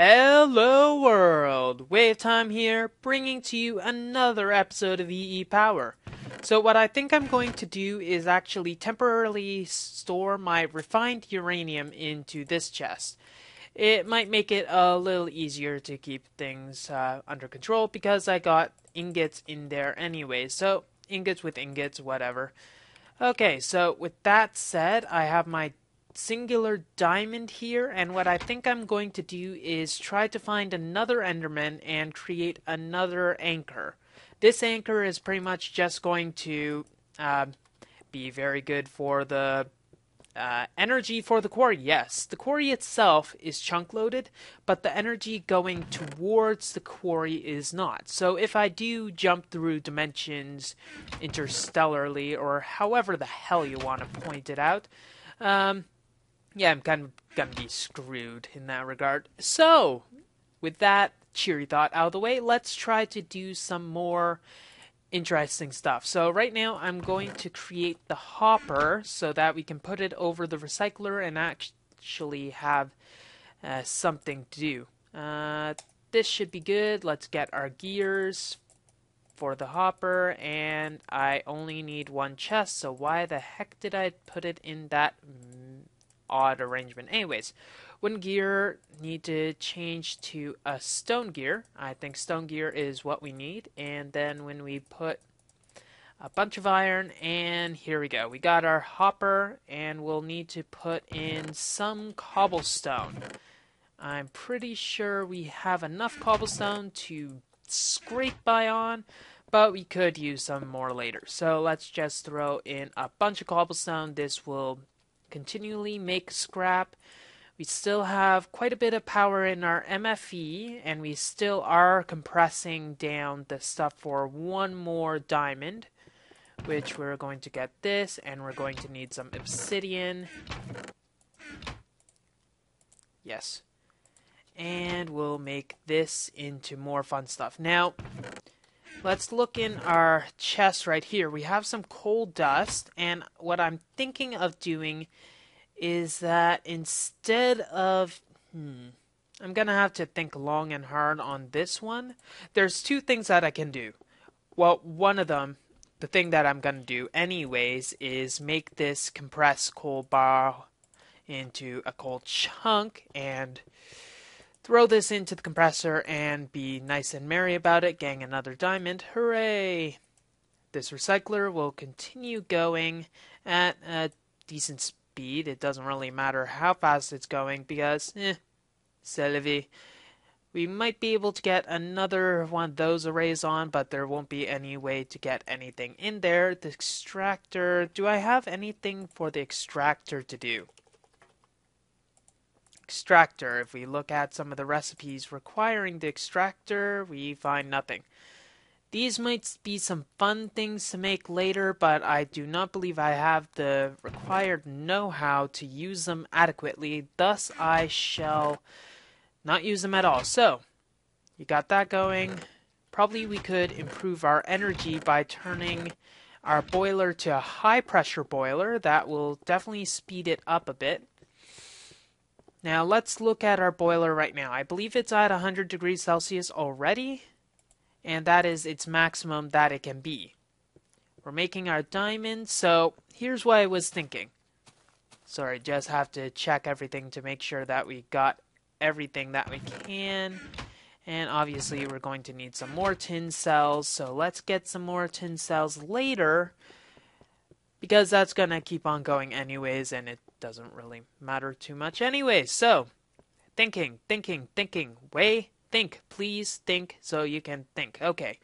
Hello world! Wave Time here, bringing to you another episode of EEPower. So what I think I'm going to do is actually temporarily store my refined uranium into this chest. It might make it a little easier to keep things under control because I got ingots in there anyway. So ingots with ingots, whatever. Okay, so with that said, I have my singular diamond here, and what I think I'm going to do is try to find another Enderman and create another anchor. This anchor is pretty much just going to be very good for the energy for the quarry. Yes, the quarry itself is chunk loaded, but the energy going towards the quarry is not. So if I do jump through dimensions interstellarly, or however the hell you want to point it out, yeah, I'm kind of gonna be screwed in that regard. So, with that cheery thought out of the way, let's try to do some more interesting stuff. So right now I'm going to create the hopper so that we can put it over the recycler and actually have something to do. This should be good. Let's get our gears for the hopper, and I only need one chest, so why the heck did I put it in that odd arrangement? Anyways, one gear need to change to a stone gear. I think stone gear is what we need. And then when we put a bunch of iron, and here we go. We got our hopper, and we'll need to put in some cobblestone. I'm pretty sure we have enough cobblestone to scrape by on, but we could use some more later. So let's just throw in a bunch of cobblestone. This will continually make scrap. We still have quite a bit of power in our MFE, and we still are compressing down the stuff for one more diamond, which we're going to get this, and we're going to need some obsidian. Yes. And we'll make this into more fun stuff. Now, let's look in our chest right here. We have some coal dust, and what I'm thinking of doing is that instead of... I'm gonna have to think long and hard on this one. There's two things that I can do. Well, one of them, the thing that I'm gonna do anyways, is make this compressed coal bar into a coal chunk and throw this into the compressor and be nice and merry about it, getting another diamond. Hooray! This recycler will continue going at a decent speed. It doesn't really matter how fast it's going because, c'est la vie. We might be able to get another one of those arrays on, but there won't be any way to get anything in there. The extractor, do I have anything for the extractor to do? Extractor, if we look at some of the recipes requiring the extractor, we find nothing. These might be some fun things to make later, but I do not believe I have the required know-how to use them adequately, thus I shall not use them at all. So, you got that going. Probably we could improve our energy by turning our boiler to a high-pressure boiler. That will definitely speed it up a bit. Now, let's look at our boiler right now. I believe it's at 100 degrees Celsius already, and that is its maximum that it can be. We're making our diamonds, so here's what I was thinking. Sorry, just have to check everything to make sure that we got everything that we can. And obviously we're going to need some more tin cells, so let's get some more tin cells later, because that's going to keep on going anyways, and it doesn't really matter too much anyways. So, thinking. Way. Think, please think so you can think. Okay.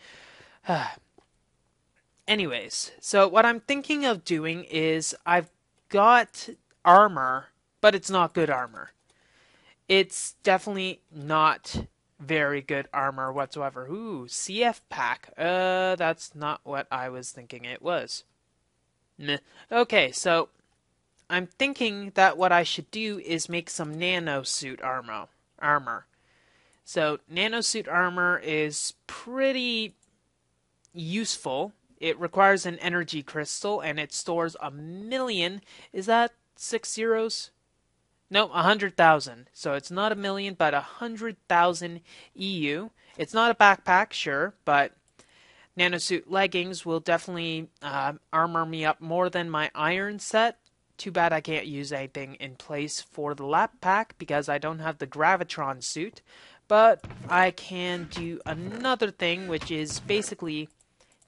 Anyways, so what I'm thinking of doing is I've got armor, but it's not good armor. It's definitely not very good armor whatsoever. Ooh, CF pack. That's not what I was thinking it was. Meh. Okay, so I'm thinking that what I should do is make some nanosuit armor. So, Nanosuit Armor is pretty useful. It requires an energy crystal, and it stores 1,000,000. Is that 6 zeros? No, 100,000. So it's not a million, but 100,000 EU. It's not a backpack, sure, but nanosuit leggings will definitely armor me up more than my iron set. Too bad I can't use anything in place for the lap pack because I don't have the gravitron suit. But I can do another thing, which is basically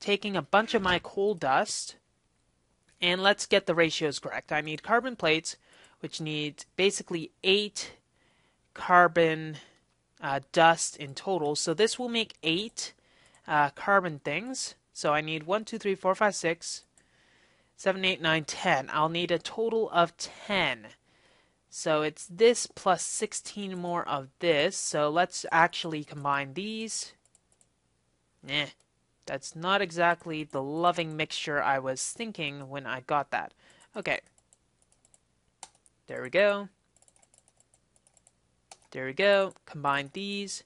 taking a bunch of my coal dust, and let's get the ratios correct. I need carbon plates, which need basically 8 carbon dust in total. So this will make 8 carbon things. So I need 1, 2, 3, 4, 5, 6, 7, 8, 9, 10. I'll need a total of 10. So it's this plus 16 more of this. So let's actually combine these. That's not exactly the loving mixture I was thinking when I got that. Okay. There we go. There we go. Combine these.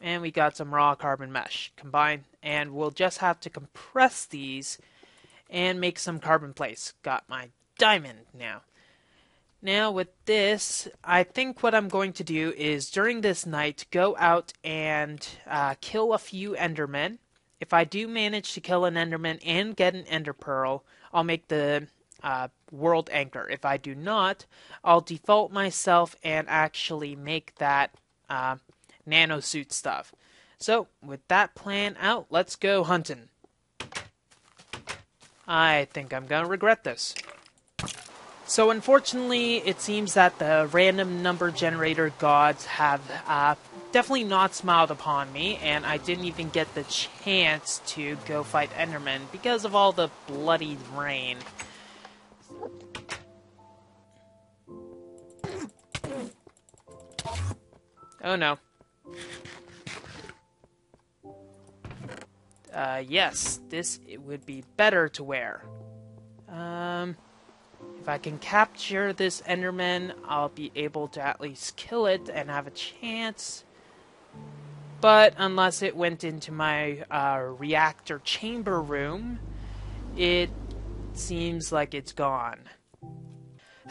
And we got some raw carbon mesh. Combine. And we'll just have to compress these and make some carbon plates. Got my diamond now. Now with this, I think what I'm going to do is during this night go out and kill a few endermen. If I do manage to kill an enderman and get an ender pearl, I'll make the world anchor. If I do not, I'll default myself and actually make that nanosuit stuff. So with that plan out, let's go hunting. I think I'm gonna regret this. So unfortunately, it seems that the random number generator gods have definitely not smiled upon me, and I didn't even get the chance to go fight Enderman because of all the bloody rain. Oh no. Yes, this it would be better to wear. If I can capture this Enderman, I'll be able to at least kill it and have a chance. But unless it went into my reactor chamber room, it seems like it's gone.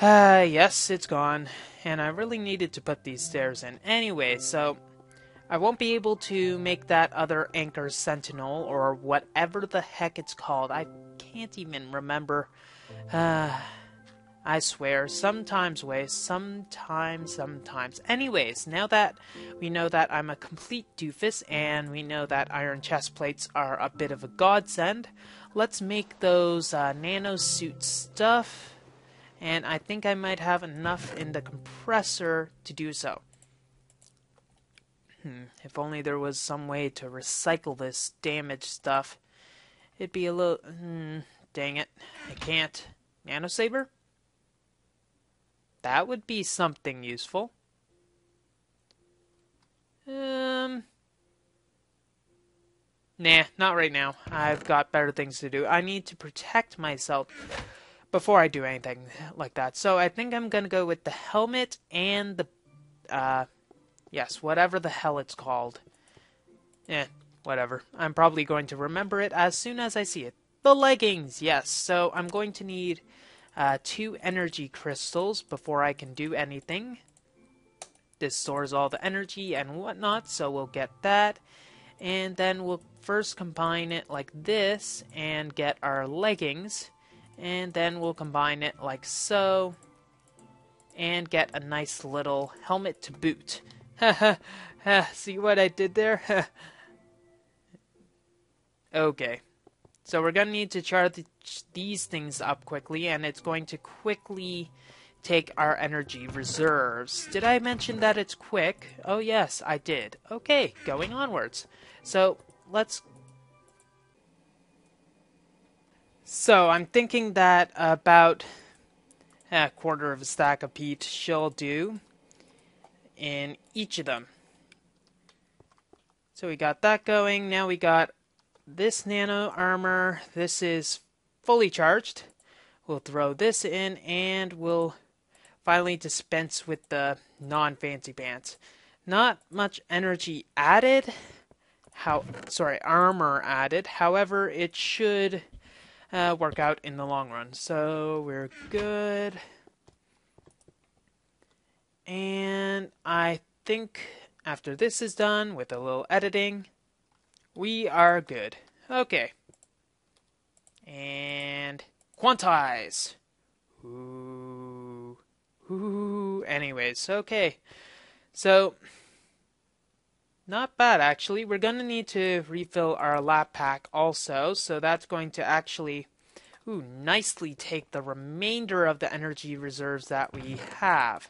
Yes, it's gone. And I really needed to put these stairs in. Anyway, so I won't be able to make that other anchor sentinel or whatever the heck it's called. I can't even remember. I swear, sometimes. Anyways, now that we know that I'm a complete doofus and we know that iron chest plates are a bit of a godsend, let's make those nanosuit stuff. And I think I might have enough in the compressor to do so. If only there was some way to recycle this damaged stuff. It'd be a little... dang it. I can't. Nanosaber? That would be something useful. Nah, not right now. I've got better things to do. I need to protect myself before I do anything like that. So I think I'm gonna go with the helmet and the, yes, whatever the hell it's called. Whatever. I'm probably going to remember it as soon as I see it. The leggings, yes. So I'm going to need 2 energy crystals before I can do anything. This stores all the energy and whatnot, so we'll get that. And then we'll first combine it like this and get our leggings. And then we'll combine it like so. And get a nice little helmet to boot. See what I did there? Okay. So we're going to need to charge these things up quickly, and it's going to quickly take our energy reserves. Did I mention that it's quick? Oh yes, I did. Okay, going onwards. So I'm thinking that about a quarter of a stack of peat shall do in each of them. So we got that going. Now we got this nano armor. This is fully charged. We'll throw this in and we'll finally dispense with the non-fancy pants. Not much energy added. Armor added. However, it should work out in the long run. So we're good. And I think after this is done with a little editing, we are good. Okay. And quantize. Ooh. Ooh. Anyways, okay. So, not bad actually. We're going to need to refill our lap pack also. So that's going to actually nicely take the remainder of the energy reserves that we have.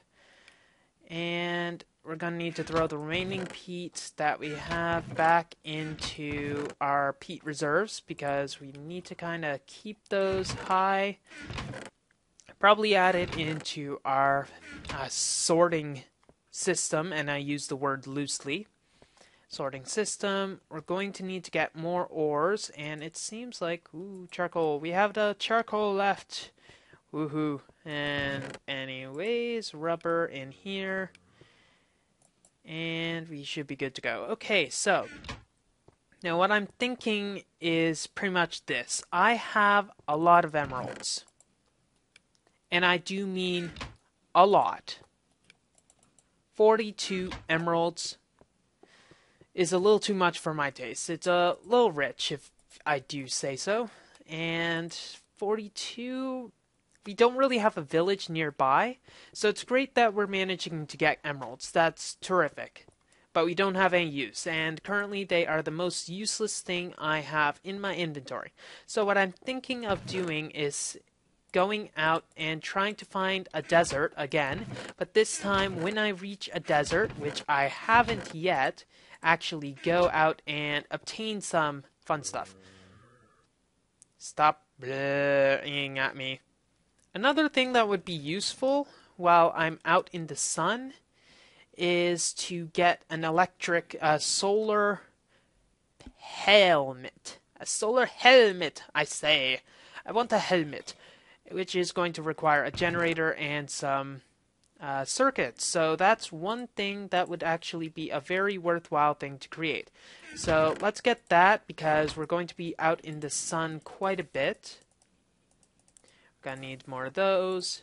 And we're going to need to throw the remaining peat that we have back into our peat reserves because we need to kind of keep those high. Probably add it into our sorting system, and I use the word loosely. Sorting system. We're going to need to get more ores, and it seems like, charcoal. We have the charcoal left. Woohoo. And anyways, rubber in here. And we should be good to go. Okay, so now what I'm thinking is pretty much this. I have a lot of emeralds. And I do mean a lot. 42 emeralds is a little too much for my taste. It's a little rich, if I do say so. And 42... we don't really have a village nearby, so it's great that we're managing to get emeralds. That's terrific. But we don't have any use, and currently they are the most useless thing I have in my inventory. So what I'm thinking of doing is going out and trying to find a desert again, but this time when I reach a desert, which I haven't yet, actually go out and obtain some fun stuff. Stop blurring at me. Another thing that would be useful while I'm out in the sun is to get an electric solar helmet. A solar helmet, I say. I want a helmet, which is going to require a generator and some circuits. So that's one thing that would actually be a very worthwhile thing to create. So let's get that because we're going to be out in the sun quite a bit. Gonna need more of those.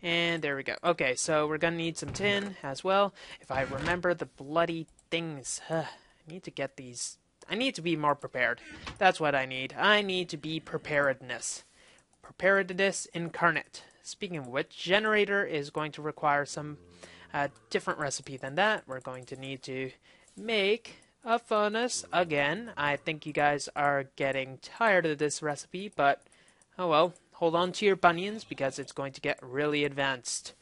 And there we go. Okay, so we're gonna need some tin as well. If I remember the bloody things. I need to get these. I need to be more prepared. That's what I need. I need to be preparedness. Preparedness incarnate. Speaking of which, generator is going to require some different recipe than that. We're going to need to make a furnace again. I think you guys are getting tired of this recipe, but oh well. Hold on to your bunions because it's going to get really advanced.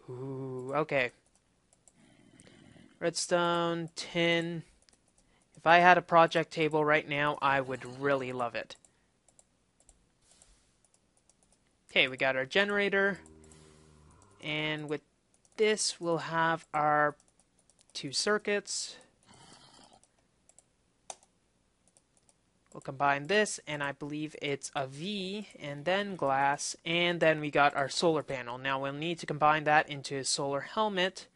Ooh, okay. Redstone, tin. If I had a project table right now, I would really love it. Okay, we got our generator. And with this, we'll have our 2 circuits. We'll combine this, and I believe it's a V, and then glass, and then we got our solar panel. Now we'll need to combine that into a solar helmet.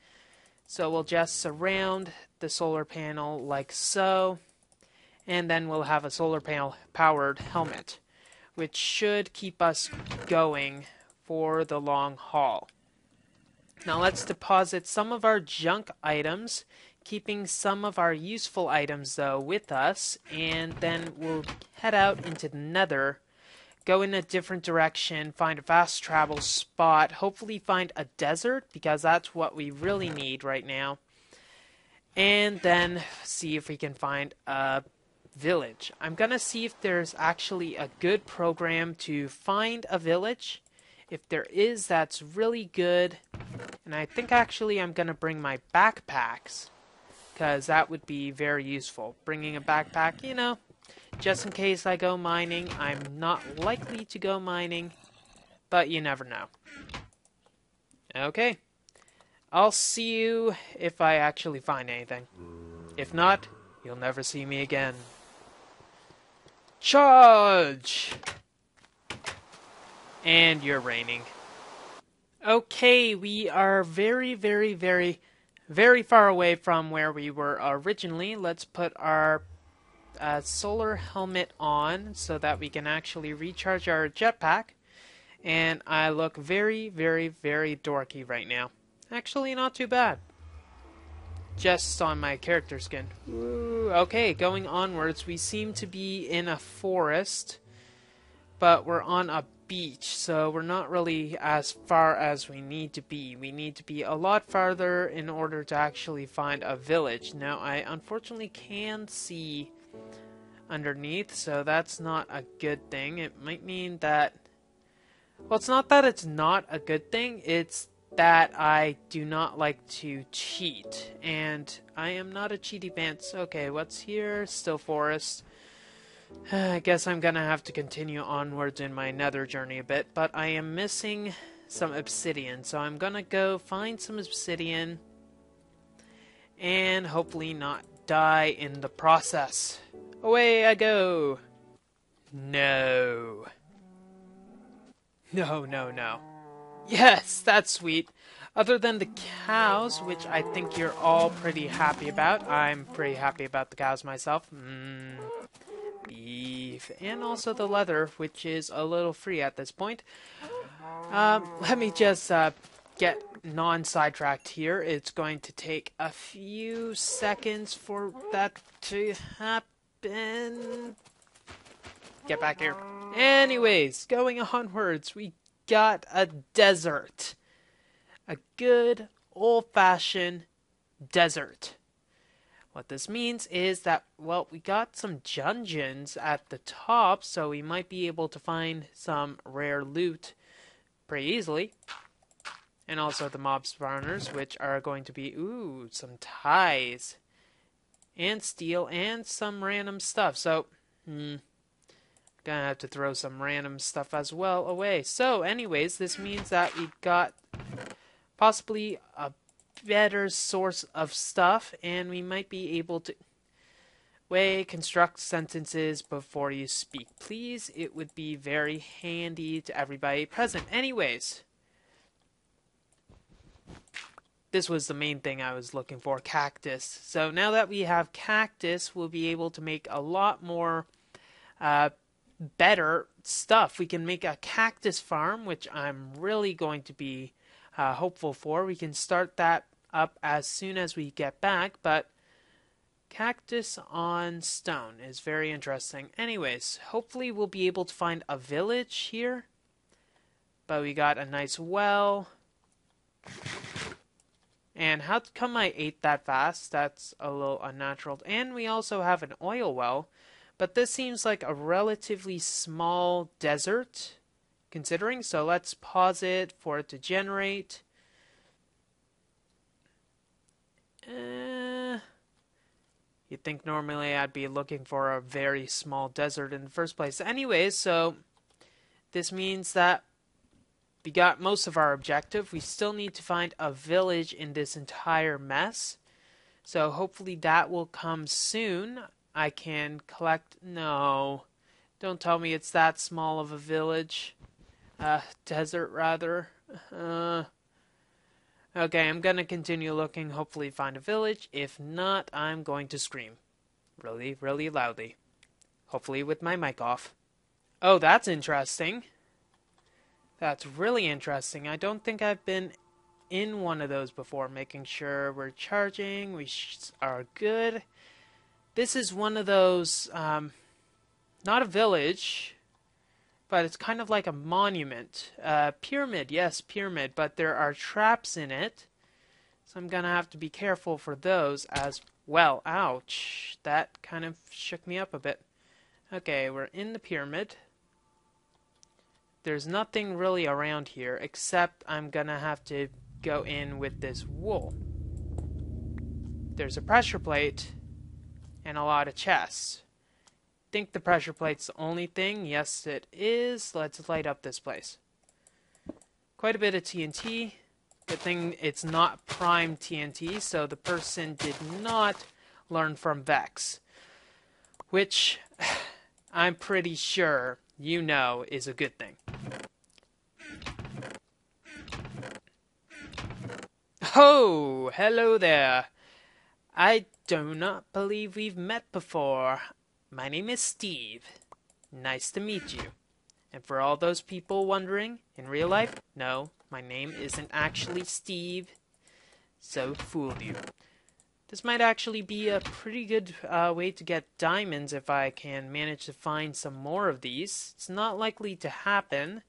So we'll just surround the solar panel like so, and then we'll have a solar panel powered helmet, which should keep us going for the long haul. Now let's deposit some of our junk items, keeping some of our useful items though with us, and then we'll head out into the nether, go in a different direction, find a fast travel spot, hopefully find a desert because that's what we really need right now, and then see if we can find a village. I'm gonna see if there's actually a good program to find a village. If there is, that's really good. And I think actually I'm gonna bring my backpacks, because that would be very useful. Bringing a backpack, you know, just in case I go mining. I'm not likely to go mining, but you never know. Okay. I'll see you if I actually find anything. If not, you'll never see me again. Charge! And you're raining. Okay, we are very, very, very, very far away from where we were originally. Let's put our solar helmet on so that we can actually recharge our jetpack. And I look very, very, very dorky right now. Actually, not too bad. Just on my character skin. Ooh, okay, going onwards, we seem to be in a forest, but we're on a beach, so we're not really as far as we need to be. We need to be a lot farther in order to actually find a village. Now, I unfortunately can see underneath, so that's not a good thing. It might mean that... Well, it's not that it's not a good thing, it's that I do not like to cheat, and I am not a cheaty pants. Okay, what's here? Still forest. I guess I'm gonna have to continue onwards in my nether journey a bit, but I am missing some obsidian, so I'm gonna go find some obsidian and hopefully not die in the process. Away I go! No. No, no, no. Yes, that's sweet. Other than the cows, which I think you're all pretty happy about. I'm pretty happy about the cows myself. Beef. And also the leather, which is a little free at this point. Let me just get non-sidetracked here. It's going to take a few seconds for that to happen. Get back here. Anyways, going onwards, we got a desert. A good old-fashioned desert. What this means is that, well, we got some dungeons at the top, so we might be able to find some rare loot pretty easily. And also the mob spawners, which are going to be, ooh, some ties. And steel, and some random stuff. So, gonna have to throw some random stuff as well away. So, anyways, this means that we got possibly a better source of stuff, and we might be able to... construct sentences before you speak, please. It would be very handy to everybody present. Anyways, this was the main thing I was looking for, cactus. So now that we have cactus, we'll be able to make a lot more better stuff. We can make a cactus farm, which I'm really going to be hopeful for. We can start that up as soon as we get back, but cactus on stone is very interesting. Anyways, hopefully we'll be able to find a village here. But we got a nice well. And how come I ate that fast? That's a little unnatural. And we also have an oil well. But this seems like a relatively small desert, considering. So let's pause it for it to generate. You'd think normally I'd be looking for a very small desert in the first place. Anyways, so this means that we got most of our objective. We still need to find a village in this entire mess. So hopefully that will come soon. I can collect... No. Don't tell me it's that small of a village. Desert, rather. Okay, I'm gonna continue looking, hopefully find a village. If not, I'm going to scream. Really, really loudly. Hopefully with my mic off. Oh, that's interesting. That's really interesting. I don't think I've been in one of those before. Making sure we're charging, we are good. This is one of those, not a village, but it's kind of like a monument. Pyramid, yes, pyramid, but there are traps in it. So I'm gonna have to be careful for those as well. Ouch. That kind of shook me up a bit. Okay, we're in the pyramid. There's nothing really around here, except I'm gonna have to go in with this wool. There's a pressure plate and a lot of chests. Think the pressure plate's the only thing? Yes, it is. Let's light up this place. Quite a bit of TNT. Good thing it's not prime TNT, so the person did not learn from Vex. Which, I'm pretty sure you know is a good thing. Oh, hello there. I do not believe we've met before. My name is Steve. Nice to meet you. And for all those people wondering, in real life, no, my name isn't actually Steve. So fooled you. This might actually be a pretty good way to get diamonds if I can manage to find some more of these. It's not likely to happen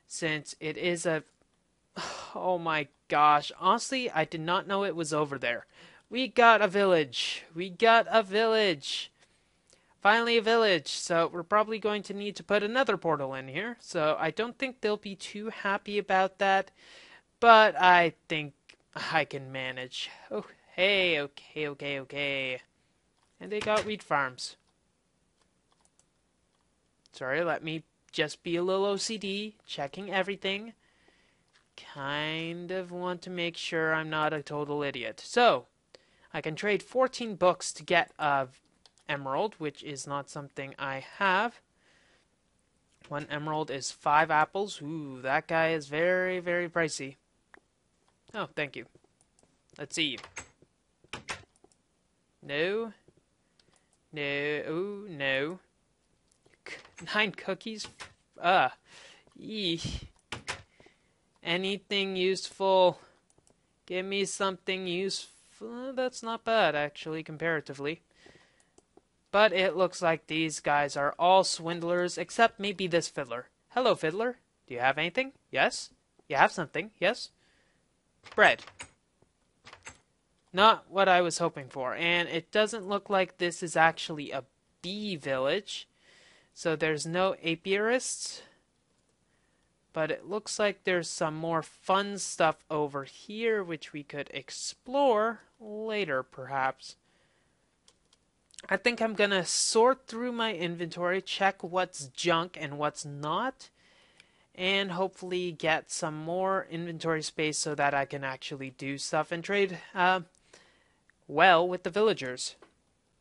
since it is a... Oh my gosh, honestly, I did not know it was over there. We got a village. We got a village. Finally a village. So we're probably going to need to put another portal in here. So I don't think they'll be too happy about that. But I think I can manage. Oh, hey, okay. And they got wheat farms. Sorry, let me just be a little OCD, checking everything. Kind of want to make sure I'm not a total idiot. So, I can trade 14 books to get a emerald, which is not something I have. 1 emerald is 5 apples. Ooh, that guy is very, very pricey. Oh, thank you. Let's see. No. No. No. 9 cookies? Eesh. Anything useful? Give me something useful. That's not bad, actually, comparatively. But it looks like these guys are all swindlers, except maybe this fiddler. Hello, fiddler. Do you have anything? Yes? You have something? Yes? Bread. Not what I was hoping for. And it doesn't look like this is actually a bee village. So there's no apiarists. But it looks like there's some more fun stuff over here, which we could explore later, perhaps. I think I'm going to sort through my inventory, check what's junk and what's not, and hopefully get some more inventory space so that I can actually do stuff and trade well with the villagers.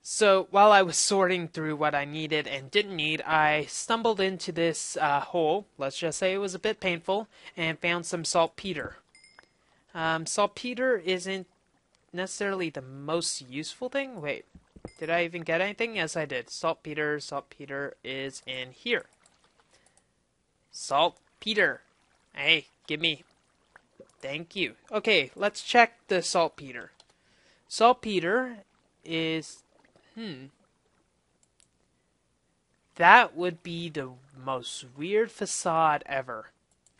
So while I was sorting through what I needed and didn't need, I stumbled into this hole, let's just say it was a bit painful, and found some saltpeter. Saltpeter isn't necessarily the most useful thing. Wait, did I even get anything? Yes, I did. Saltpeter is in here. Saltpeter. Hey, give me. Thank you. Okay, let's check the saltpeter. Saltpeter is... That would be the most weird facade ever.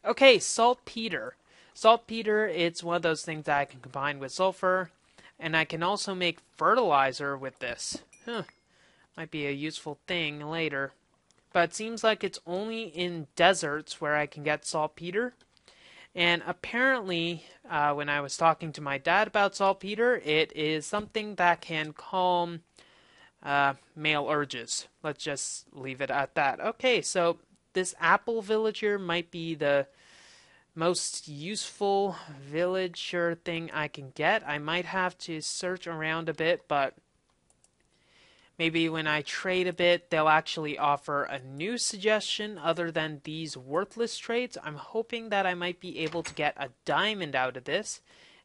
Okay, saltpeter. Saltpeter, it's one of those things that I can combine with sulfur. And I can also make fertilizer with this. Might be a useful thing later. But it seems like it's only in deserts where I can get saltpeter. And apparently, when I was talking to my dad about saltpeter, it is something that can calm male urges. Let's just leave it at that. Okay, so this apple villager might be the most useful villager thing I can get. I might have to search around a bit, but maybe when I trade a bit, they'll actually offer a new suggestion other than these worthless trades. I'm hoping that I might be able to get a diamond out of this.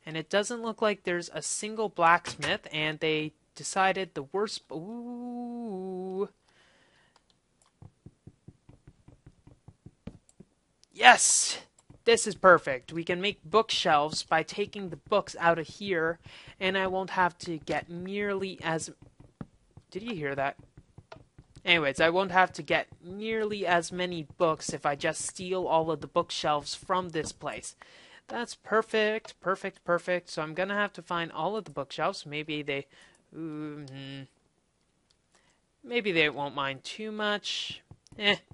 And it doesn't look like there's a single blacksmith, and they decided the worst... Ooh. Yes! This is perfect. We can make bookshelves by taking the books out of here, and I won't have to get nearly as... Did you hear that? Anyways, I won't have to get nearly as many books if I just steal all of the bookshelves from this place. That's perfect. So I'm gonna have to find all of the bookshelves. Maybe they... Maybe they won't mind too much.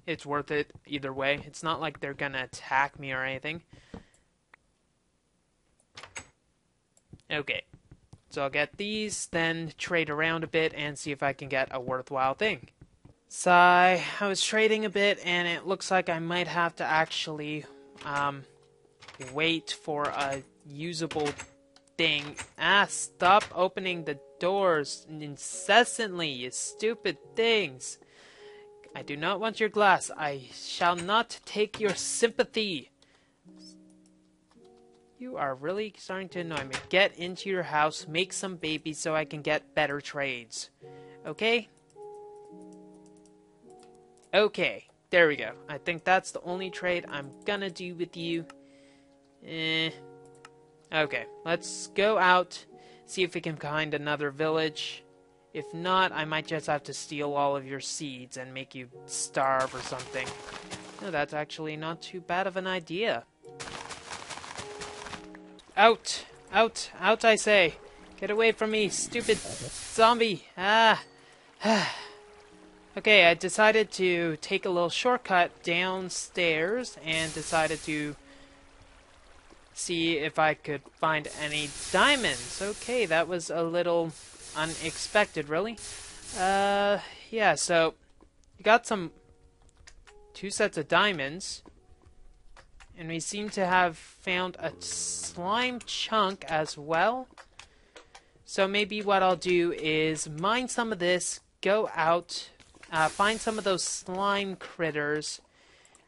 It's worth it either way. It's not like they're gonna attack me or anything. Okay. So I'll get these, then trade around a bit and see if I can get a worthwhile thing. So I was trading a bit, and it looks like I might have to actually wait for a usable thing. Stop opening the doors incessantly, you stupid things. I do not want your glass. I shall not take your sympathy. You are really starting to annoy me. Get into your house, make some babies so I can get better trades. Okay? Okay. There we go. I think that's the only trade I'm gonna do with you. Okay, let's go out, see if we can find another village. If not, I might just have to steal all of your seeds and make you starve or something. No, that's actually not too bad of an idea. Out! Out! Out, I say! Get away from me, stupid zombie! Ah! Okay, I decided to take a little shortcut downstairs and decided to see if I could find any diamonds. Okay, that was a little unexpected, really. Yeah, so we got two sets of diamonds, and we seem to have found a slime chunk as well. So maybe what I'll do is mine some of this, go out, find some of those slime critters,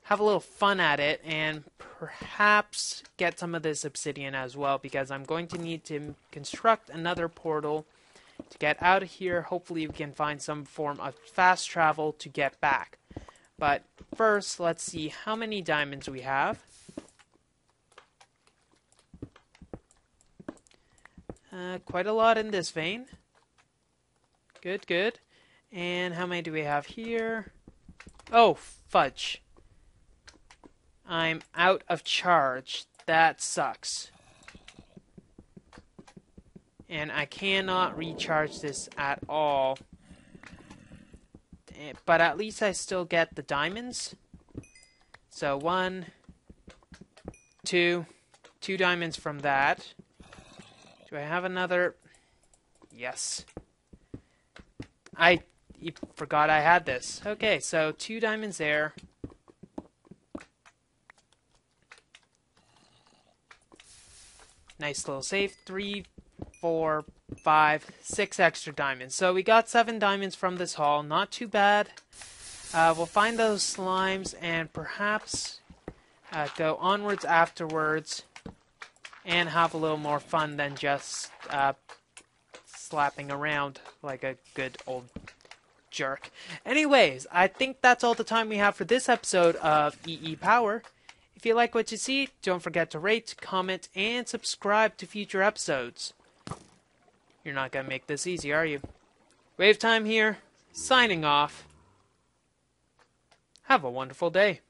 have a little fun at it, and perhaps get some of this obsidian as well, because I'm going to need to construct another portal to get out of here. Hopefully we can find some form of fast travel to get back. But first, let's see how many diamonds we have. Quite a lot in this vein. Good, good. And how many do we have here? Oh, fudge. I'm out of charge. That sucks. And I cannot recharge this at all. But at least I still get the diamonds. So 1, 2 diamonds from that. Do I have another? Yes. I forgot I had this. Okay, so 2 diamonds there. Nice little save. 3, 4, 5, 6 extra diamonds. So we got 7 diamonds from this haul. Not too bad. We'll find those slimes and perhaps go onwards afterwards and have a little more fun than just slapping around like a good old jerk. Anyways, I think that's all the time we have for this episode of EEPower. If you like what you see, don't forget to rate, comment, and subscribe to future episodes. You're not going to make this easy, are you? Wave Time here, signing off. Have a wonderful day.